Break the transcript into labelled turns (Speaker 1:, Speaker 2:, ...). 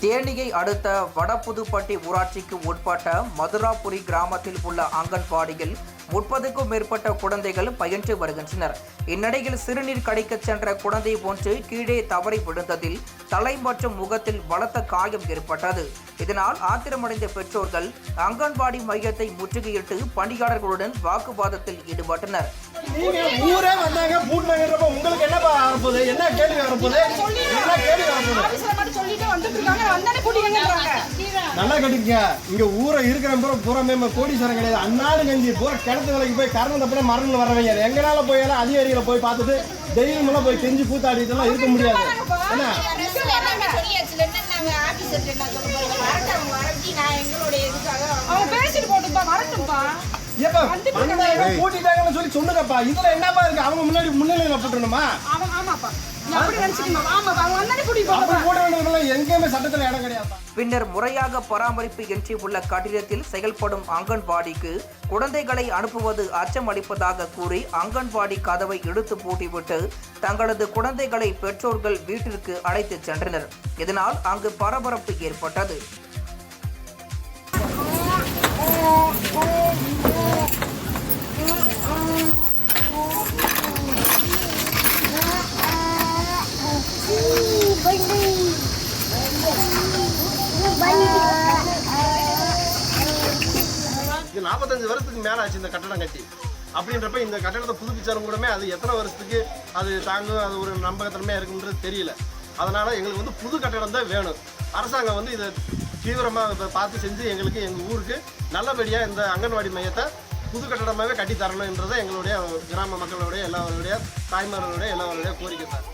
Speaker 1: தேனியை அடுத்த வடபுதுப்பட்டி ஊராட்சிக்கு உட்பட்ட மதுராபுரி கிராமத்தில் உள்ள அங்கன்வாடியில் 30க்கும் மேற்பட்ட குழந்தைகள் பயின்று வருகின்றனர். இந்நிலையில் சிறுநீர் கடிக்கச் சென்ற குழந்தை ஒன்று கீழே தவறி விழுந்ததில் தலை மற்றும் முகத்தில் பலத்த காயம் ஏற்பட்டது. இதனால் ஆத்திரமடைந்த பெற்றோர்கள் அங்கன்வாடி மையத்தை முற்றுகையிட்டு பணியாளர்களுடன் வாக்குவாதத்தில் ஈடுபட்டனர்.
Speaker 2: நல்லா கட்டிக்க. இங்க ஊரை இருக்கிற பூராமே கோடீஸ்வரம் கிடையாது. அன்னாடு கஞ்சி பூரா கிணத்து வேலைக்கு போய் கரணம் தப்பின மரணம் வரவங்க எங்கனால போயெல்லாம் அதிகாரிகளை போய் பார்த்துட்டு தெய்வமெல்லாம் போய் கெஞ்சி கூத்தாடிட்டு எல்லாம் இருக்க முடியாது. கூட்டிட்டாங்கன்னு சொல்லி சொன்னதப்பா. இதுல என்னப்பா இருக்கு? அவங்க முன்னாடி முன்னிலையில போட்டுணுமா?
Speaker 1: பின்னர் முறையாக பராமரிப்பு இன்றி உள்ள கட்டிடத்தில் செயல்படும் அங்கன்வாடிக்கு குழந்தைகளை அனுப்புவது அச்சம் அளிப்பதாக கூறி அங்கன்வாடி கதவை இழுத்து பூட்டிவிட்டு தங்களது குழந்தைகளை பெற்றோர்கள் வீட்டிற்கு அழைத்துச் சென்றனர். இதனால் அங்கு பரபரப்பு ஏற்பட்டது.
Speaker 2: இது 45 வருஷத்துக்கு மேல ஆச்சு இந்த கட்டடம் கட்டி. அப்படின்றப்ப இந்த கட்டடத்தை புதுப்பிச்சாலும் கூடமே அது எத்தனை வருஷத்துக்கு அது தாங்கும், அது ஒரு நம்பகத்தன்மையா இருக்குன்றது தெரியல. அதனால எங்களுக்கு வந்து புது கட்டடம் தான் வேணும். அரசாங்கம் வந்து இதை தீவிரமாக பார்த்து செஞ்சு எங்களுக்கு எங்கள் ஊருக்கு நல்லபடியாக இந்த அங்கன்வாடி மையத்தை புது கட்டடமாகவே கட்டி தரணுன்றதை எங்களுடைய கிராம மக்களுடைய எல்லாருடைய தாய்மார்களுடைய எல்லாருடைய கோரிக்கை சார்.